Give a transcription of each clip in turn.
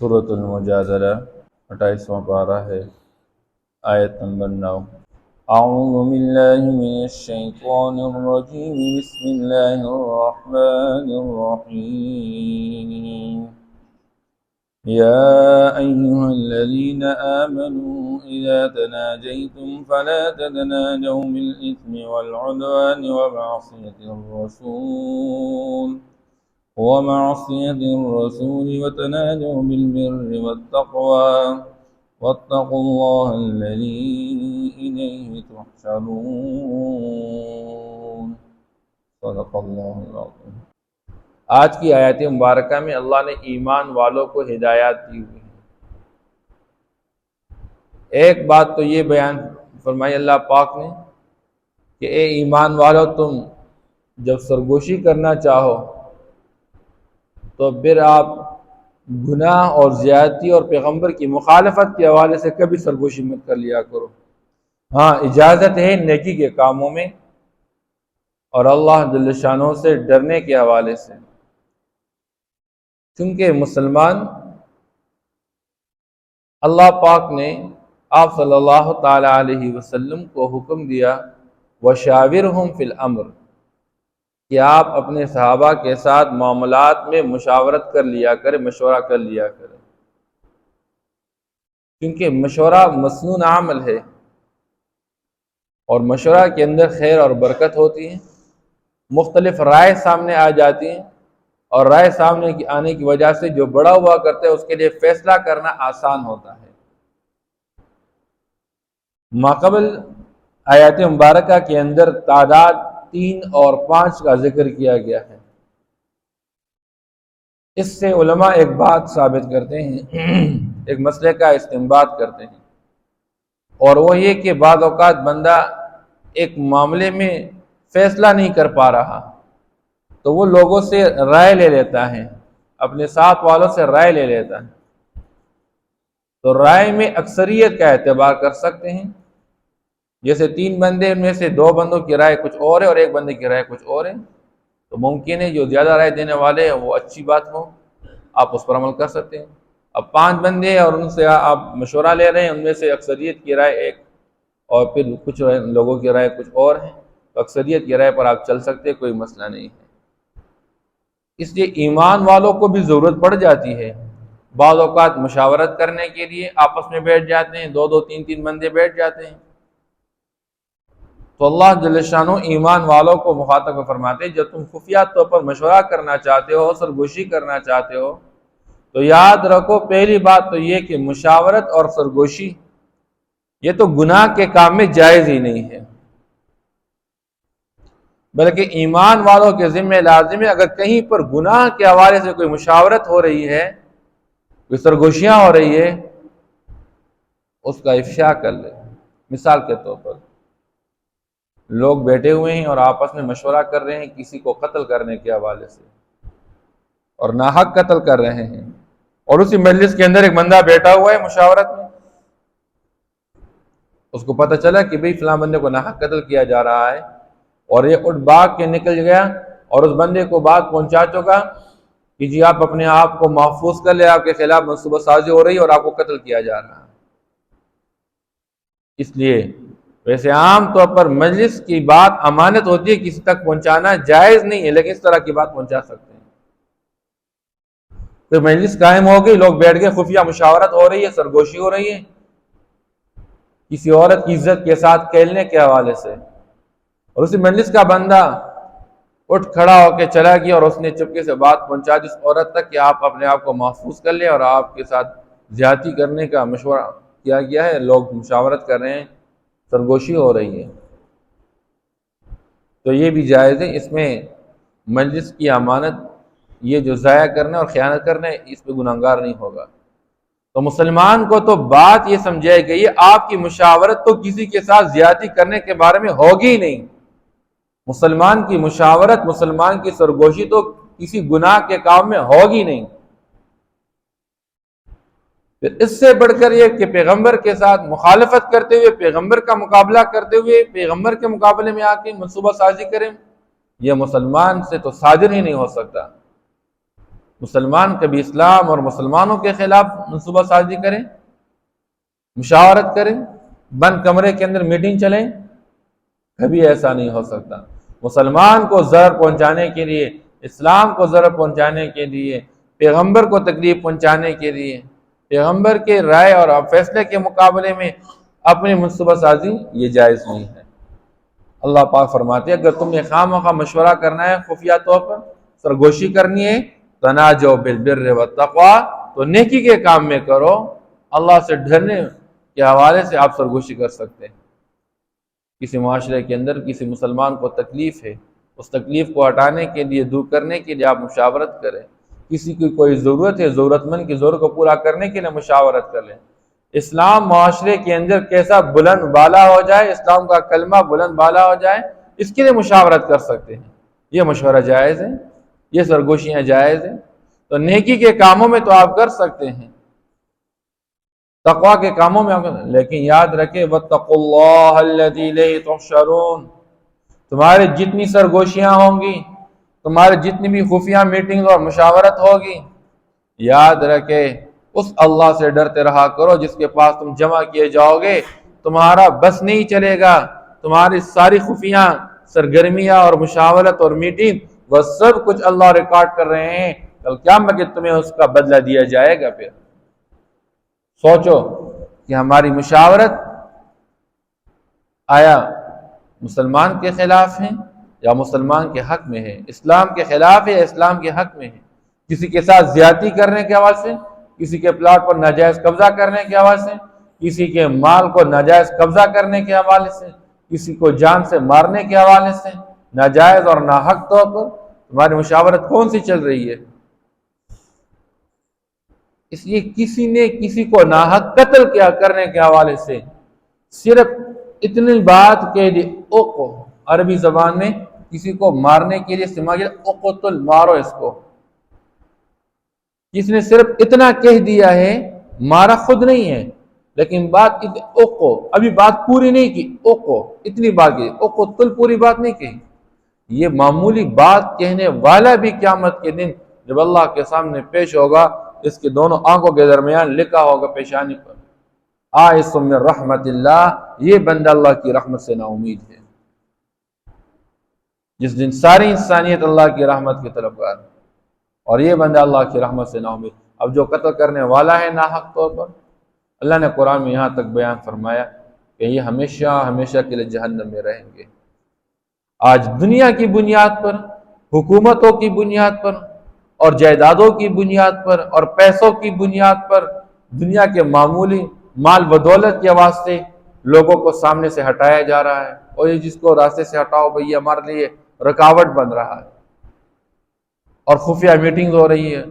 سورۃ المجادلہ 28واں پارہ ہے، آیت نمبر 9۔ اعوذ باللہ من الشیطان الرجیم، بسم اللہ الرحمن الرحیم۔ یا ایہا الذین آمنوا اذا تناجیتم فلا تتناجوا بالإثم والعدوان ومعصية الرسول وتناجوا بالبر والتقوى واتقوا الله الذي إليه تحشرون۔ صدق اللہ العظیم۔ آج کی آیت مبارکہ میں اللہ نے ایمان والوں کو ہدایات دی ہوئی ہے۔ ایک بات تو یہ بیان فرمائی اللہ پاک نے کہ اے ایمان والو، تم جب سرگوشی کرنا چاہو تو پھر آپ گناہ اور زیادتی اور پیغمبر کی مخالفت کے حوالے سے کبھی سرگوشی مت کر لیا کرو۔ ہاں، اجازت ہے نیکی کے کاموں میں اور اللہ جل شانہ سے ڈرنے کے حوالے سے، کیونکہ مسلمان اللہ پاک نے آپ صلی اللہ تعالی علیہ وسلم کو حکم دیا وَشَاوِرْهُمْ فِي الْأَمْرِ، کہ آپ اپنے صحابہ کے ساتھ معاملات میں مشاورت کر لیا کرے، مشورہ کر لیا کرے، کیونکہ مشورہ مسنون عمل ہے اور مشورہ کے اندر خیر اور برکت ہوتی ہے۔ مختلف رائے سامنے آ جاتی ہیں اور رائے سامنے آنے کی وجہ سے جو بڑا ہوا کرتا ہے اس کے لیے فیصلہ کرنا آسان ہوتا ہے۔ ماقبل آیات مبارکہ کے اندر تعداد 3 اور 5 کا ذکر کیا گیا ہے۔ اس سے علماء ایک بات ثابت کرتے ہیں، ایک مسئلے کا استنباط کرتے ہیں، اور وہ یہ کہ بعض اوقات بندہ ایک معاملے میں فیصلہ نہیں کر پا رہا تو وہ لوگوں سے رائے لے لیتا ہے، اپنے ساتھ والوں سے رائے لے لیتا ہے۔ تو رائے میں اکثریت کا اعتبار کر سکتے ہیں، جیسے 3 بندے، ان میں سے 2 بندوں کی رائے کچھ اور ہے اور 1 بندے کی رائے کچھ اور ہے، تو ممکن ہے جو زیادہ رائے دینے والے ہیں وہ اچھی بات ہو، آپ اس پر عمل کر سکتے ہیں۔ اب 5 بندے ہیں اور ان سے آپ مشورہ لے رہے ہیں، ان میں سے اکثریت کی رائے ایک اور پھر کچھ لوگوں کی رائے کچھ اور ہیں، تو اکثریت کی رائے پر آپ چل سکتے ہیں، کوئی مسئلہ نہیں ہے۔ اس لیے ایمان والوں کو بھی ضرورت پڑ جاتی ہے بعض اوقات مشاورت کرنے کے لیے، آپس میں بیٹھ جاتے ہیں، 2 3 بندے بیٹھ جاتے ہیں، تو اللہ جل شانہ ایمان والوں کو مخاطب فرماتے ہیں جب تم خفیہ طور پر مشورہ کرنا چاہتے ہو، سرگوشی کرنا چاہتے ہو، تو یاد رکھو پہلی بات تو یہ کہ مشاورت اور سرگوشی یہ تو گناہ کے کام میں جائز ہی نہیں ہے، بلکہ ایمان والوں کے ذمہ لازم ہے اگر کہیں پر گناہ کے حوالے سے کوئی مشاورت ہو رہی ہے، کوئی سرگوشیاں ہو رہی ہے، اس کا افشا کر لے۔ مثال کے طور پر لوگ بیٹھے ہوئے ہیں اور آپس میں مشورہ کر رہے ہیں کسی کو قتل کرنے کے حوالے سے، اور ناحق قتل کر رہے ہیں، اور اسی مجلس کے اندر ایک بندہ بیٹھا ہوا ہے مشاورت میں، اس کو پتہ چلا کہ بھئی فلاں بندے کو ناحق قتل کیا جا رہا ہے، اور یہ اٹھ بھاگ کے نکل گیا اور اس بندے کو بات پہنچا چکا کہ جی آپ اپنے آپ کو محفوظ کر لیں، آپ کے خلاف منصوبہ سازی ہو رہی ہے اور آپ کو قتل کیا جا رہا ہے۔ اس لیے ویسے عام طور پر مجلس کی بات امانت ہوتی ہے، کسی تک پہنچانا جائز نہیں ہے، لیکن اس طرح کی بات پہنچا سکتے ہیں۔ تو مجلس قائم ہو گئی، لوگ بیٹھ گئے، خفیہ مشاورت ہو رہی ہے، سرگوشی ہو رہی ہے کسی عورت کی عزت کے ساتھ کھیلنے کے حوالے سے، اور اسی مجلس کا بندہ اٹھ کھڑا ہو کے چلا گیا اور اس نے چپکے سے بات پہنچا دی اس عورت تک کہ آپ اپنے آپ کو محفوظ کر لیں اور آپ کے ساتھ زیادتی کرنے کا مشورہ کیا گیا ہے، لوگ مشاورت کر رہے ہیں، سرگوشی ہو رہی ہے، تو یہ بھی جائز ہے۔ اس میں مجلس کی امانت یہ جو ضائع کرنا اور خیانت کرنا ہے، اس پہ گناہگار نہیں ہوگا۔ تو مسلمان کو تو بات یہ سمجھائی گئی ہے آپ کی مشاورت تو کسی کے ساتھ زیادتی کرنے کے بارے میں ہوگی ہی نہیں، مسلمان کی مشاورت، مسلمان کی سرگوشی تو کسی گناہ کے کام میں ہوگی نہیں۔ پھر اس سے بڑھ کر یہ کہ پیغمبر کے ساتھ مخالفت کرتے ہوئے، پیغمبر کا مقابلہ کرتے ہوئے، پیغمبر کے مقابلے میں آ کے منصوبہ سازی کریں، یہ مسلمان سے تو صادر ہی نہیں ہو سکتا۔ مسلمان کبھی اسلام اور مسلمانوں کے خلاف منصوبہ سازی کریں، مشاورت کریں، بند کمرے کے اندر میٹنگ چلیں؟ کبھی ایسا نہیں ہو سکتا۔ مسلمان کو ضرر پہنچانے کے لیے، اسلام کو ضرر پہنچانے کے لیے، پیغمبر کو تکلیف پہنچانے کے لیے، پیغمبر کے رائے اور فیصلے کے مقابلے میں اپنی منصوبہ سازی یہ جائز نہیں ہے۔ اللہ پاک فرماتے ہیں اگر تم نے خواہ مخواہ مشورہ کرنا ہے، خفیہ طور پر سرگوشی کرنی ہے، تناجوا بالبر والتقوی، تو نیکی کے کام میں کرو، اللہ سے ڈرنے کے حوالے سے آپ سرگوشی کر سکتے ہیں۔ کسی معاشرے کے اندر کسی مسلمان کو تکلیف ہے، اس تکلیف کو ہٹانے کے لیے، دور کرنے کے لیے آپ مشاورت کریں۔ کسی کی کوئی ضرورت ہے، ضرورت مند کی ضرورت کو پورا کرنے کے لیے مشاورت کر لیں۔ اسلام معاشرے کے اندر کیسا بلند بالا ہو جائے، اسلام کا کلمہ بلند بالا ہو جائے، اس کے لیے مشاورت کر سکتے ہیں۔ یہ مشورہ جائز ہے، یہ سرگوشیاں جائز ہیں۔ تو نیکی کے کاموں میں تو آپ کر سکتے ہیں، تقویٰ کے کاموں میں لیکن یاد رکھیں واتقوا اللہ الذی الیہ تحشرون، تمہارے جتنی سرگوشیاں ہوں گی، تمہارے جتنی بھی خفیہ میٹنگ اور مشاورت ہوگی، یاد رکھے اس اللہ سے ڈرتے رہا کرو جس کے پاس تم جمع کیے جاؤ گے۔ تمہارا بس نہیں چلے گا، تمہاری ساری خفیہ سرگرمیاں اور مشاورت اور میٹنگ وہ سب کچھ اللہ ریکارڈ کر رہے ہیں، کل قیامت میں تمہیں اس کا بدلہ دیا جائے گا۔ پھر سوچو کہ ہماری مشاورت آیا مسلمان کے خلاف ہے یا مسلمان کے حق میں ہے، اسلام کے خلاف ہے یا اسلام کے حق میں ہے، کسی کے ساتھ زیادتی کرنے کے حوالے سے، کسی کے پلاٹ پر ناجائز قبضہ کرنے کے حوالے سے، کسی کے مال کو ناجائز قبضہ کرنے کے حوالے سے، کسی کو جان سے مارنے کے حوالے سے، ناجائز اور ناحق طور پر تمہاری مشاورت کون سی چل رہی ہے؟ اس لیے کسی نے کسی کو ناحق قتل کیا کرنے کے حوالے سے صرف اتنی بات کہہ دی، اوقو، عربی زبان میں کسی کو مارنے کے لیے استعمال کیا، اوقتل، مارو اس کو۔ جس نے صرف اتنا کہہ دیا ہے، مارا خود نہیں ہے، لیکن بات اوقو، ابھی بات پوری نہیں کی، اوقو، اتنی بات کی، اوقتل، پوری بات نہیں کہی۔ یہ معمولی بات کہنے والا بھی قیامت کے دن جب اللہ کے سامنے پیش ہوگا، اس کے دونوں آنکھوں کے درمیان لکھا ہوگا پیشانی پر آئس من رحمت اللہ، یہ بندہ اللہ کی رحمت سے نا امید ہے۔ جس دن ساری انسانیت اللہ کی رحمت کی طلبگار، اور یہ بندہ اللہ کی رحمت سے نا امید۔ اب جو قتل کرنے والا ہے ناحق طور پر، اللہ نے قرآن میں یہاں تک بیان فرمایا کہ یہ ہمیشہ ہمیشہ کے لیے جہنم میں رہیں گے۔ آج دنیا کی بنیاد پر، حکومتوں کی بنیاد پر اور جائیدادوں کی بنیاد پر اور پیسوں کی بنیاد پر، دنیا کے معمولی مال و دولت کے واسطے لوگوں کو سامنے سے ہٹایا جا رہا ہے، اور یہ جس کو راستے سے ہٹاؤ بھئی یہ ہمارے لیے رکاوٹ بن رہا ہے، اور خفیہ میٹنگ ہو رہی ہے۔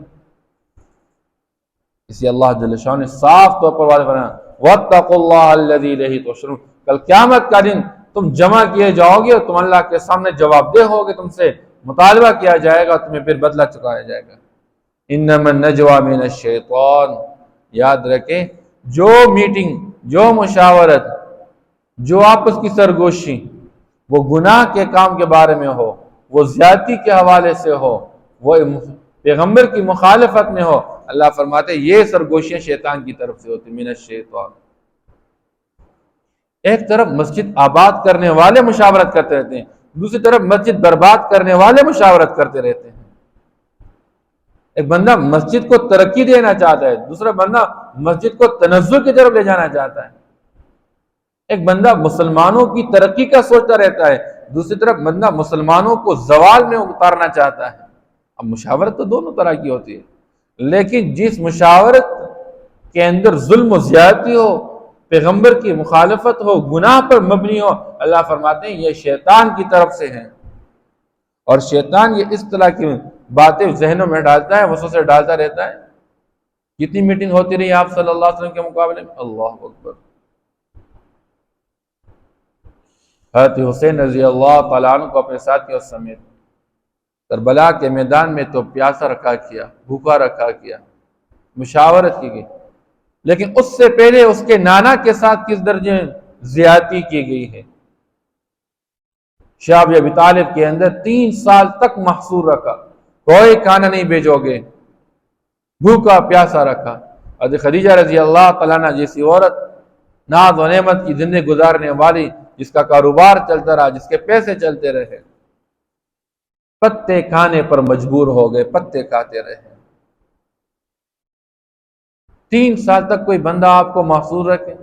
اسی اللہ جل شانہ نے صاف طور پر واضح فرمایا واتقوا اللہ الذی الیہ تحشرون، کل قیامت کا دن تم جمع کیے جاؤ گے اور تم اللہ کے سامنے جواب دہ ہوگے، تم سے مطالبہ کیا جائے گا، تمہیں پھر بدلہ چکایا جائے گا۔ انما النجوى من الشیطان، یاد رکھیں جو میٹنگ، جو مشاورت، جو آپس کی سرگوشی وہ گناہ کے کام کے بارے میں ہو، وہ زیادتی کے حوالے سے ہو، وہ پیغمبر کی مخالفت میں ہو، اللہ فرماتے ہیں یہ سرگوشیاں شیطان کی طرف سے ہوتی، من الشیطان۔ ایک طرف مسجد آباد کرنے والے مشاورت کرتے رہتے ہیں، دوسری طرف مسجد برباد کرنے والے مشاورت کرتے رہتے ہیں۔ ایک بندہ مسجد کو ترقی دینا چاہتا ہے، دوسرا بندہ مسجد کو تنزل کی طرف لے جانا چاہتا ہے۔ ایک بندہ مسلمانوں کی ترقی کا سوچتا رہتا ہے، دوسری طرف بندہ مسلمانوں کو زوال میں اتارنا چاہتا ہے۔ اب مشاورت تو دونوں طرح کی ہوتی ہے، لیکن جس مشاورت کے اندر ظلم و زیادتی ہو، پیغمبر کی مخالفت ہو، گناہ پر مبنی ہو، اللہ فرماتے ہیں یہ شیطان کی طرف سے ہیں، اور شیطان یہ اس طرح کی باتیں ذہنوں میں ڈالتا ہے، وسوسے ڈالتا رہتا ہے۔ کتنی میٹنگ ہوتی رہی آپ صلی اللہ علیہ وسلم کے مقابلے میں، اللہ اکبر۔ حضرت حسین رضی اللہ تعالیٰ عنہ کو اپنے ساتھیوں سمیت کربلا کے میدان میں تو پیاسا رکھا کیا، بھوکا رکھا کیا، مشاورت کی گئی، لیکن اس سے پہلے اس کے نانا کے ساتھ کس درجے زیادتی کی گئی ہے۔ شعب ابی طالب کے اندر 3 سال تک محصور رکھا، کوئی کھانا نہیں بھیجو گے، بھوکا پیاسا رکھا۔ حضرت خدیجہ رضی اللہ تعالیٰ عنہ جیسی عورت، ناز و نعمت کی زندگی گزارنے والی، جس کا کاروبار چلتا رہا، جس کے پیسے چلتے رہے، پتے کھانے پر مجبور ہو گئے، پتے کھاتے رہے۔ 3 سال تک کوئی بندہ آپ کو محصور رکھے،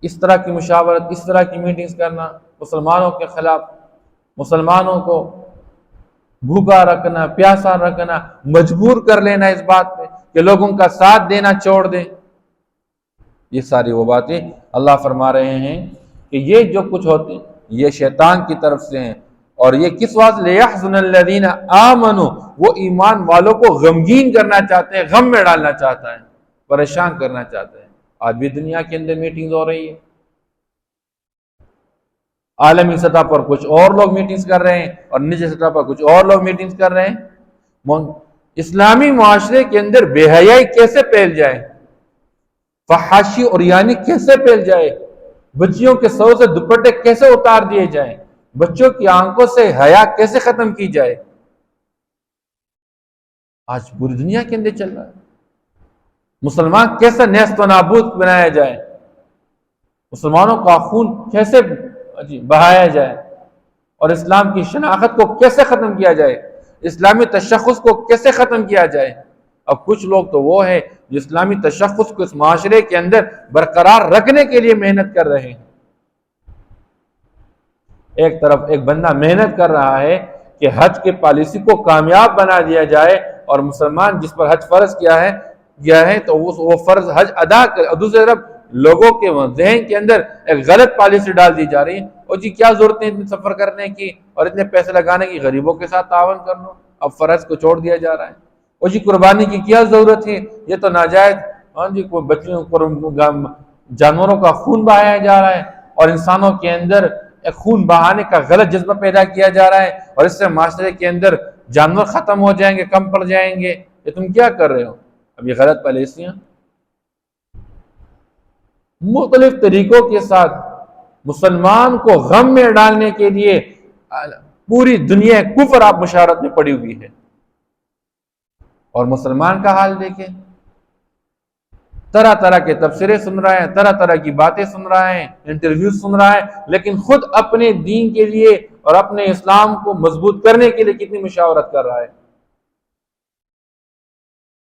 اس طرح کی مشاورت، اس طرح کی میٹنگز کرنا، مسلمانوں کے خلاف، مسلمانوں کو بھوکا رکھنا، پیاسا رکھنا، مجبور کر لینا اس بات پہ کہ لوگ ان کا ساتھ دینا چھوڑ دیں، یہ ساری وہ باتیں اللہ فرما رہے ہیں کہ یہ جو کچھ ہوتے ہیں یہ شیطان کی طرف سے ہیں۔ اور یہ کس واسطے؟ لِيَحْزُنَ الَّذِينَ آمَنُوا، وہ ایمان والوں کو غمگین کرنا چاہتے ہیں، غم میں ڈالنا چاہتا ہے، پریشان کرنا چاہتے ہیں۔ آج بھی دنیا کے اندر میٹنگز ہو رہی ہے، عالمی سطح پر کچھ اور لوگ میٹنگز کر رہے ہیں اور نجی سطح پر کچھ اور لوگ میٹنگز کر رہے ہیں۔ اسلامی معاشرے کے اندر بے حیائی کیسے پھیل جائے، فحاشی اور یعنی کیسے پھیل جائے، بچیوں کے سروں سے دوپٹے کیسے اتار دیے جائیں، بچوں کی آنکھوں سے حیا کیسے ختم کی جائے، آج پوری دنیا کے اندر چل رہا ہے۔ مسلمان کیسے نیست و نابود بنایا جائے، مسلمانوں کا خون کیسے بہایا جائے، اور اسلام کی شناخت کو کیسے ختم کیا جائے، اسلامی تشخص کو کیسے ختم کیا جائے۔ اب کچھ لوگ تو وہ ہے جو اسلامی تشخص کو اس معاشرے کے اندر برقرار رکھنے کے لیے محنت کر رہے ہیں۔ ایک طرف ایک بندہ محنت کر رہا ہے کہ حج کے پالیسی کو کامیاب بنا دیا جائے، اور مسلمان جس پر حج فرض کیا ہے تو وہ فرض حج ادا کرے، اور دوسری طرف لوگوں کے ذہن کے اندر ایک غلط پالیسی ڈال دی جا رہی ہے، اور جی کیا ضرورت ہے اتنے سفر کرنے کی اور اتنے پیسے لگانے کی، غریبوں کے ساتھ تعاون کر لو، اب فرض کو چھوڑ دیا جا رہا ہے، اور جی قربانی کی کیا ضرورت ہے، یہ تو ناجائز، ہاں جی کوئی بچوں جانوروں کا خون بہایا جا رہا ہے، اور انسانوں کے اندر ایک خون بہانے کا غلط جذبہ پیدا کیا جا رہا ہے، اور اس سے معاشرے کے اندر جانور ختم ہو جائیں گے، کم پڑ جائیں گے، یہ تم کیا کر رہے ہو؟ اب یہ غلط پالیسیاں مختلف طریقوں کے ساتھ مسلمان کو غم میں ڈالنے کے لیے پوری دنیا کفر آپ مشارت میں پڑی ہوئی ہے، اور مسلمان کا حال دیکھیں، طرح طرح کے تبصرے سن رہا ہے، طرح طرح کی باتیں سن رہا ہے، انٹرویو سن رہا ہے، لیکن خود اپنے دین کے لیے اور اپنے اسلام کو مضبوط کرنے کے لیے کتنی مشاورت کر رہا ہے۔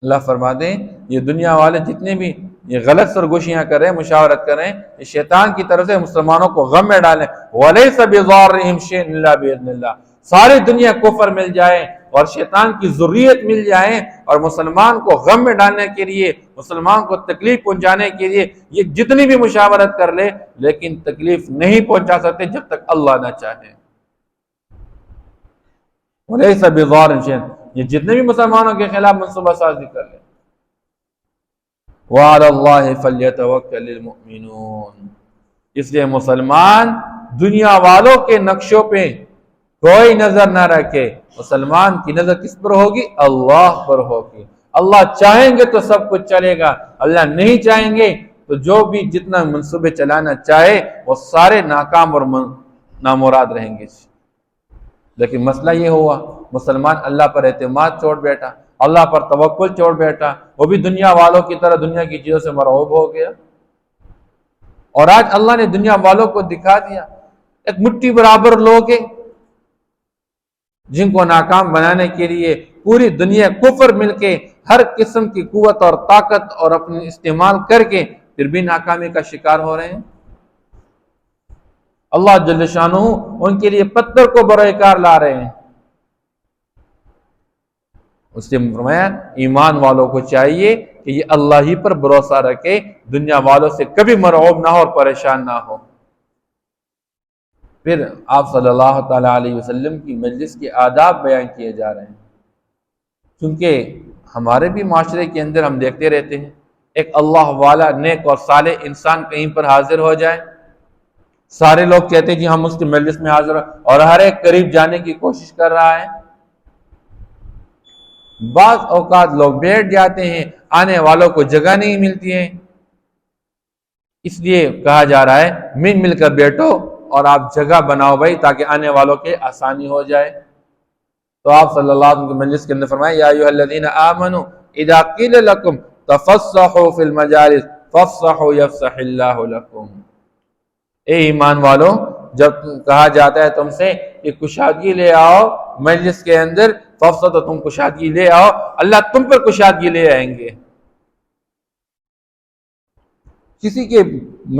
اللہ فرما دیں یہ دنیا والے جتنے بھی یہ غلط سرگوشیاں کر رہے ہیں، مشاورت کر رہے ہیں، یہ شیطان کی طرف سے مسلمانوں کو غم میں ڈالیں۔ وَلَيْسَ بِضَارِّهِمْ شَيْءٌ إِلَّا بِإِذْنِ اللَّهِ، ساری دنیا کفر مل جائے اور شیطان کی ذریت مل جائے اور مسلمان کو غم میں ڈالنے کے لیے، مسلمان کو تکلیف پہنچانے کے لیے یہ جتنی بھی مشاورت کر لے، لیکن تکلیف نہیں پہنچا سکتے جب تک اللہ نہ چاہے۔ وَلَيْسَ بِضَارٍ شَيْءٍ، یہ جتنے بھی مسلمانوں کے خلاف منصوبہ سازی کر لیں۔ وَعَلَى اللَّهِ فَلْيَتَوَكَّلِ الْمُؤْمِنُونَ، اس لیے مسلمان دنیا والوں کے نقشوں پہ کوئی نظر نہ رکھے، مسلمان کی نظر کس پر ہوگی؟ اللہ پر ہوگی۔ اللہ چاہیں گے تو سب کچھ چلے گا، اللہ نہیں چاہیں گے تو جو بھی جتنا منصوبے چلانا چاہے وہ سارے ناکام اور نامراد رہیں گے۔ لیکن مسئلہ یہ ہوا مسلمان اللہ پر اعتماد چھوڑ بیٹھا، اللہ پر توکل چھوڑ بیٹھا، وہ بھی دنیا والوں کی طرح دنیا کی چیزوں سے مرعوب ہو گیا، اور آج اللہ نے دنیا والوں کو دکھا دیا ایک مٹھی برابر لوگ ہیں جن کو ناکام بنانے کے لیے پوری دنیا کفر مل کے ہر قسم کی قوت اور طاقت اور اپنے استعمال کر کے پھر بھی ناکامی کا شکار ہو رہے ہیں۔ اللہ جل شانہ ان کے لیے پتھر کو برائے کار لا رہے ہیں۔ اس سے فرمایا ایمان والوں کو چاہیے کہ یہ اللہ ہی پر بھروسہ رکھے، دنیا والوں سے کبھی مرعوب نہ ہو اور پریشان نہ ہو۔ پھر آپ صلی اللہ تعالیٰ علیہ وسلم کی مجلس کے آداب بیان کیے جا رہے ہیں، کیونکہ ہمارے بھی معاشرے کے اندر ہم دیکھتے رہتے ہیں ایک اللہ والا نیک اور صالح انسان کہیں پر حاضر ہو جائے، سارے لوگ کہتے ہیں جی ہم اس کی مجلس میں حاضر ہیں، اور ہر ایک قریب جانے کی کوشش کر رہا ہے۔ بعض اوقات لوگ بیٹھ جاتے ہیں، آنے والوں کو جگہ نہیں ملتی ہے، اس لیے کہا جا رہا ہے مل کر بیٹھو اور آپ جگہ بناؤ بھائی تاکہ آنے والوں کے آسانی ہو جائے۔ تو آپ صلی اللہ علیہ وسلم کی مجلس کے اندر فرمائے یا ایھا الذین آمنوا اذا قیل لکم تفصحوا فی المجالس فافصحوا یفصح اللہ لکم۔ اے ایمان والو، جب کہا جاتا ہے تم سے کہ کشادگی لے آؤ مجلس کے اندر، فافصحوا تو تم کشادگی لے آؤ، اللہ تم پر کشادگی لے آئیں گے۔ کسی کے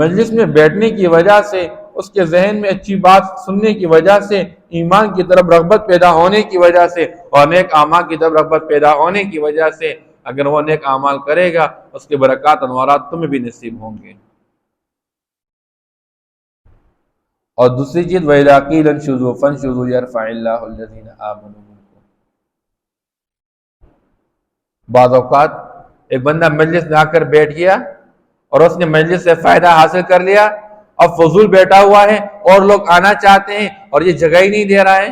مجلس میں بیٹھنے کی وجہ سے، اس کے ذہن میں اچھی بات سننے کی وجہ سے، ایمان کی طرف رغبت پیدا ہونے کی وجہ سے اور نیک اعمال کی طرف رغبت پیدا ہونے کی وجہ سے اگر وہ نیک اعمال کرے گا، اس کے برکات انوارات تمہیں بھی نصیب ہوں گے۔ اور دوسری چیز وَإِذَا قِيلَ انشُزُوا فَانشُزُوا يَرْفَعِ اللَّهُ الَّذِينَ آمَنُوا مِنكُمْ۔ بعض اوقات ایک بندہ مجلس میں آ کر بیٹھ گیا اور اس نے مجلس سے فائدہ حاصل کر لیا، اب فضول بیٹھا ہوا ہے اور لوگ آنا چاہتے ہیں اور یہ جگہ ہی نہیں دے رہا ہے۔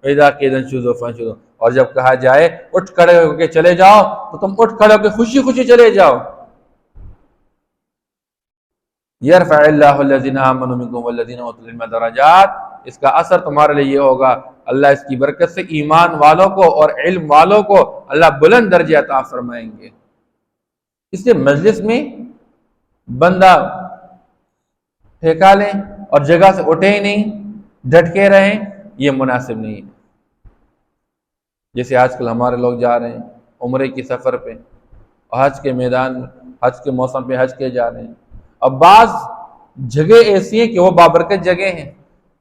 وَإِذَا قِيلَ انشُزُوا فَانشُزُوا، اور جب کہا جائے اٹھ کھڑے ہو کے چلے جاؤ تو تم اٹھ کھڑے ہو کے خوشی خوشی چلے جاؤ۔ یرفع اللہ الذین آمنوا منکم والذین اوتوا العلم درجات، اس کا اثر تمہارے لیے یہ ہوگا، اللہ اس کی برکت سے ایمان والوں کو اور علم والوں کو اللہ بلند درجے عطا فرمائیں گے۔ اس لیے مجلس میں بندہ ٹھیکا لیں اور جگہ سے اٹھے ہی نہیں، ڈٹ کے رہیں، یہ مناسب نہیں ہے۔ جیسے آج کل ہمارے لوگ جا رہے ہیں عمرے کی سفر پہ، حج کے میدان میں، حج کے موسم پہ حج کے جا رہے ہیں۔ اب بعض جگہ ایسی ہیں کہ وہ بابرکت جگہ ہیں،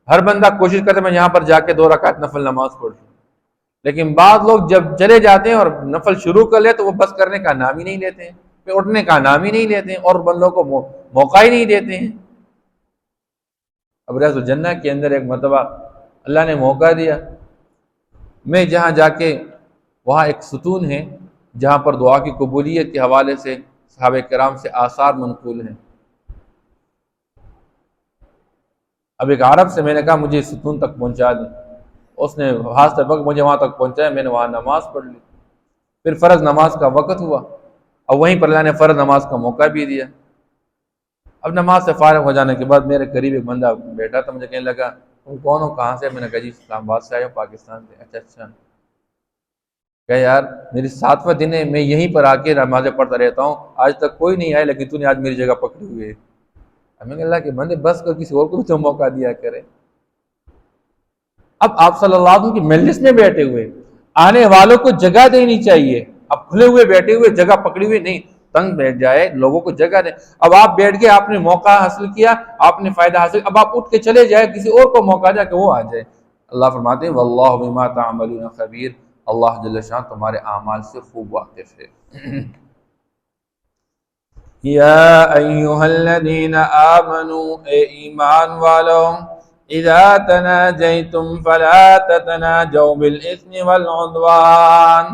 ہر بندہ کوشش کرتے میں یہاں پر جا کے 2 رکعت نفل نماز پڑھ لوں، لیکن بعض لوگ جب چلے جاتے ہیں اور نفل شروع کر لے تو وہ بس کرنے کا نام ہی نہیں لیتے ہیں، پھر اٹھنے کا نام ہی نہیں لیتے ہیں اور بندوں کو موقع ہی نہیں دیتے ہیں۔ اب ریاض الجنہ کے اندر ایک مرتبہ اللہ نے موقع دیا، میں جہاں جا کے وہاں ایک ستون ہے جہاں پر دعا کی قبولیت کے حوالے سے صحابہ کرام سے آثار منقول ہیں۔ اب ایک عرب سے میں نے کہا مجھے اس ستون تک پہنچا دیں، اس نے ہاتھ تک مجھے وہاں تک پہنچایا، میں نے وہاں نماز پڑھ لی۔ پھر فرض نماز کا وقت ہوا، اب وہیں پر اللہ نے فرض نماز کا موقع بھی دیا۔ اب نماز سے فارغ ہو جانے کے بعد میرے قریب ایک بندہ بیٹھا تھا، مجھے کہنے لگا تم کون ہو، کہاں سے؟ میں نے کہا جی اسلام آباد سے آیا ہوں، پاکستان سے۔ اچھا کہ یار میری 7واں دن ہے، میں یہیں پر آ کے نمازیں پڑھتا رہتا ہوں، آج تک کوئی نہیں آیا، لیکن تو نے آج میری جگہ پکڑی ہوئی ہے۔ ہمیں اللہ کے بندے بس کر کسی اور کو بھی تو موقع دیا کرے۔ اب آپ صلی اللہ علیہ وسلم کی مجلس میں بیٹھے ہوئے، آنے والوں کو جگہ دینی چاہیے، اب کھلے ہوئے بیٹھے ہوئے جگہ پکڑی ہوئی نہیں، تنگ بیٹھ جائے، لوگوں کو جگہ دیں۔ اب آپ بیٹھ گئے، آپ نے موقع حاصل کیا، آپ نے فائدہ حاصل، اب آپ اٹھ کے چلے جائے، کسی اور کو موقع دیا کہ وہ آ جائے۔ اللہ فرماتے ہیں واللہ بما تعملون خبیر، اللہ جل شان تمہارے اعمال سے خوب واقف ہے۔ یا ایہا الذین آمنوا، اے ایمان والو، اذا تناجیتم فلا تتناجوا بالاثم والعدوان،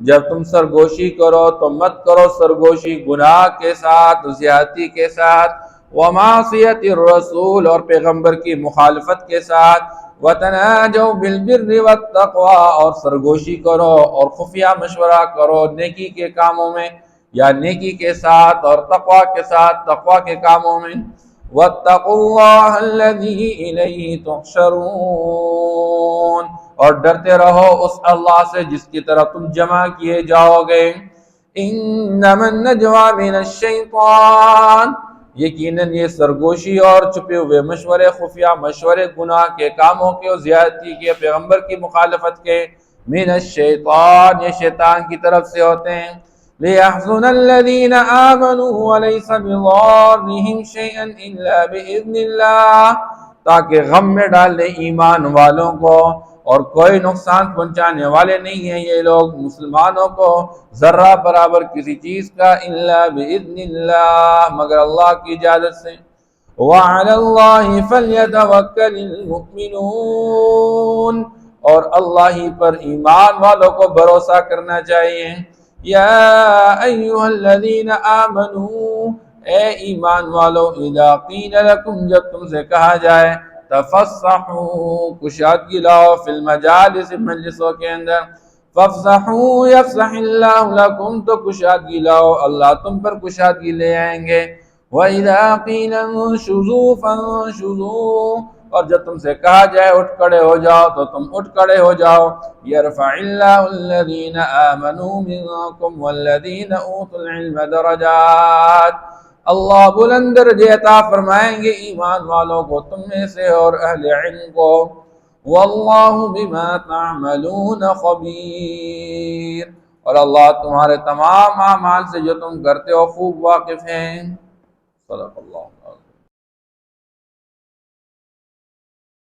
جب تم سرگوشی کرو تو مت کرو سرگوشی گناہ کے ساتھ، زیادتی کے ساتھ، ومعصیت الرسول، اور پیغمبر کی مخالفت کے ساتھ، وتناجوا بالبر والتقوی، اور سرگوشی کرو اور خفیہ مشورہ کرو نیکی کے کاموں میں، یا نیکی کے ساتھ اور تقوی کے ساتھ، تقوی کے کاموں میں۔ واتقوا اللہ الذی الیہ تحشرون، اور ڈرتے رہو اس اللہ سے جس کی طرف تم جمع کیے جاؤ گے۔ انما النجوى من الشیطان، یقیناً یہ سرگوشی اور چھپے ہوئے مشورے، خفیہ مشورے گناہ کے کاموں کے اور زیادتی کے، پیغمبر کی مخالفت کے، من الشیطان، یہ شیطان کی طرف سے ہوتے ہیں۔ لِيَحْزُنَ الَّذِينَ آمَنُوا وَلَيْسَ بِضَارِّهِمْ شَيْئًا إِلَّا بِإِذْنِ اللَّهِ، تاکہ غم میں ڈال دے ایمان والوں کو، اور کوئی نقصان پہنچانے والے نہیں ہیں یہ لوگ مسلمانوں کو ذرہ برابر کسی چیز کا، إِلَّا بِإِذْنِ اللَّهِ، مگر اللہ کی اجازت سے۔ وَعَلَى اللَّهِ فَلْيَتَوَكَّلِ الْمُؤْمِنُونَ، اور اللہ ہی پر ایمان والوں کو بھروسہ کرنا چاہیے۔ یا ایہا الذین آمنوا، اے ایمان والو، اذا قیل لکم، جب تم سے کہا جائے، تفصحوا، کشادگی لاؤ، فی المجالس، مجلسوں کے اندر، فافصحوا یفصح اللہ لکم، تو کشادگی لاؤ، اللہ تم پر کشادگی لے آئیں گے۔ وَإِذَا قِيلَ انشُزُوا فَانشُزُوا، اور جب تم سے کہا جائے اٹھ کھڑے ہو جاؤ تو تم اٹھ کھڑے ہو جاؤ۔ یرفع اللہ الذین آمنوا منکم والذین اوتوا العلم درجات، اللہ بلند درجے عطا فرمائیں گے ایمان والوں کو تم میں سے اور اہل علم کو۔ واللہ بما تعملون خبیر، اور اللہ تمہارے تمام اعمال سے جو تم کرتے ہو خوب واقف ہیں۔ صدق اللہ۔